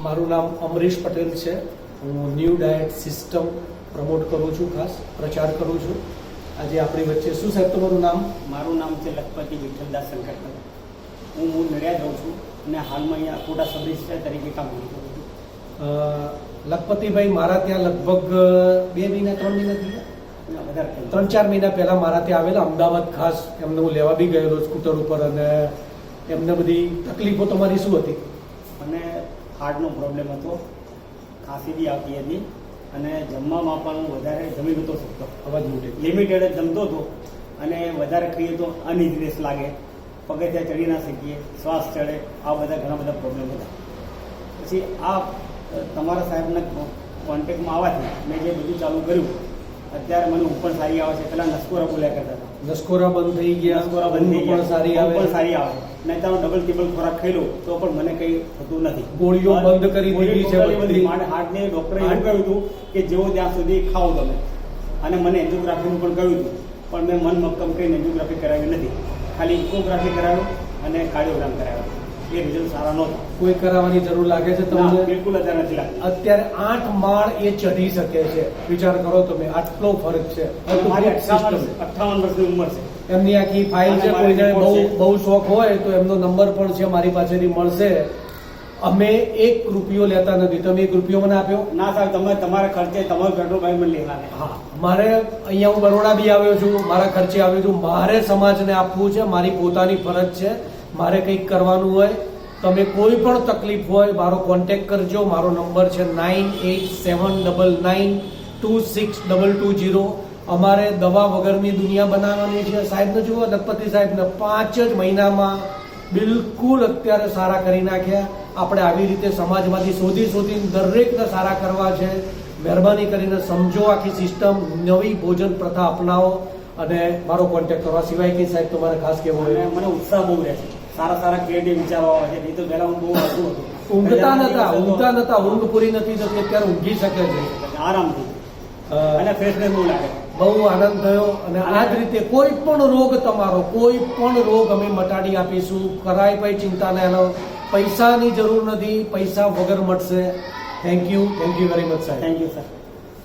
મારું નામ અમરીશ પટેલ છે. હું ન્યૂ ડાયટ સિસ્ટમ પ્રમોટ કરું છું, ખાસ પ્રચાર કરું છું. આજે આપણી વચ્ચે શું સાહેબ તમારું નામ? મારું નામ છે લખપતિ વિઠ્ઠલદાસ શંકરભાઈ. હું નડિયાદ રહું છું અને હાલમાં અહીંયા કોટા સબ રજિસ્ટ્રાર તરીકે કામ કરું છું. લખપતિભાઈ, મારા ત્યાં લગભગ 2 મહિના 3 મહિના થયા, વધારે 3-4 મહિના પહેલાં મારા ત્યાં આવેલા અમદાવાદ. ખાસ એમને હું લેવા બી ગયેલો સ્કૂટર ઉપર. અને એમને બધી તકલીફો તમારી શું હતી? મને હાર્ટનો પ્રોબ્લેમ હતો, ખાંસી બી આવતી હતી અને જમવામાં પણ હું વધારે જમી નહોતો શકતો. અવાજ મોટે લિમિટેડ જ જમતો હતો અને વધારે ખાઈએ તો અનઇઝીનેસ લાગે, પગથિયાં ચડી ના શકીએ, શ્વાસ ચડે, આ બધા ઘણા બધા પ્રોબ્લેમ હતા. પછી આ તમારા સાહેબના કોન્ટેક્ટમાં આવવાથી મેં જે બધું ચાલુ કર્યું, અત્યારે મને ઊંઘ પણ સારી આવે છે. પહેલાં નસકોરા બોલ્યા કરતા હતા, નસકોરા બંધ થઈ ગયા, નસકોરા બંધ થઈ ગયા, સારી ઊંઘ આવે, પણ સારી આવે. નહીં તો ડબલ ટિબલ ખોરાક ખાઈ લો તો પણ મને કંઈ થતું નથી. ગોળીઓ બંધ કરી દીધી છે બધી. હાર્ટને ડોક્ટરે એવું કહ્યું હતું કે જેવો ત્યાં સુધી ખાઓ તમે, અને મને એન્જિયોગ્રાફીનું પણ કહ્યું હતું, પણ મેં મન મક્કમ કરીને એન્જિયોગ્રાફી કરાવી નથી. ખાલી ઇકોગ્રાફી કરાવ્યું અને કાર્ડિયોગ્રામ કરાવ્યો. એ રિઝલ્ટ સારા નહોતા. કોઈ કરાવવાની જરૂર લાગે છે તમને? બિલકુલ અત્યારે નથી લાગતું. અત્યારે 8 માળ એ ચઢી શકે છે. વિચાર કરો તમે, આટલો ફરક છે. મારી 58 વર્ષની ઉંમર છે. એમની આખી ફાઇલ છે. કોઈને બહુ શોખ હોય તો એમનો નંબર પણ છે, મારી પાસેથી મળશે. અમે 1 રૂપિયો લેતા નથી. તમે 1 રૂપિયો મને આપ્યો? ના સાહેબ, તમે તમારા ખર્ચે તમારું પેટ્રોલ ભાઈ મને લેવા. હા, મારે અહીંયા હું બરોડા બી આવ્યો છું, મારા ખર્ચે આવ્યો છું. મારે સમાજને આપવું છે, મારી પોતાની ફરજ છે. મારે કંઈક કરવાનું હોય, તમે કોઈ પણ તકલીફ હોય, મારો કોન્ટેક્ટ કરજો. મારો નંબર છે 9879926220. અમારે દવા વગરની દુનિયા બનાવવાની છે. સાહેબને જુઓ, લખપતિ સાહેબને 5 જ મહિનામાં બિલકુલ અત્યારે સારા કરી નાખ્યા. આપણે આવી રીતે સમાજમાંથી શોધી દરેકને સારા કરવા છે. મહેરબાની કરીને સમજો આખી સિસ્ટમ, નવી ભોજન પ્રથા અપનાવો અને મારો કોન્ટેક્ટ કરવા સિવાય કે સાહેબ તમારે ખાસ કહેવું હોય? મને ઉત્સાહ બહુ રહે છે. સારા ક્રિએટિવ વિચારો આવે છે. નહીં તો પહેલા હું બહુ હતું ઊંઘતા નતા, ઊંઘ પૂરી નથી થતી. અત્યારે ઊંઘી શકે છે આરામથી અને ફ્રેશનેસ બહુ લાગે. બહુ આનંદ થયો. અને આ જ રીતે કોઈ પણ રોગ તમારો, કોઈ પણ રોગ અમે મટાડી આપીશું. કરાય ભાઈ, ચિંતા ના લો. પૈસાની જરૂર નથી, પૈસા વગર મળશે. થેન્ક યુ વેરી મચ સાહેબ. Thank you sir.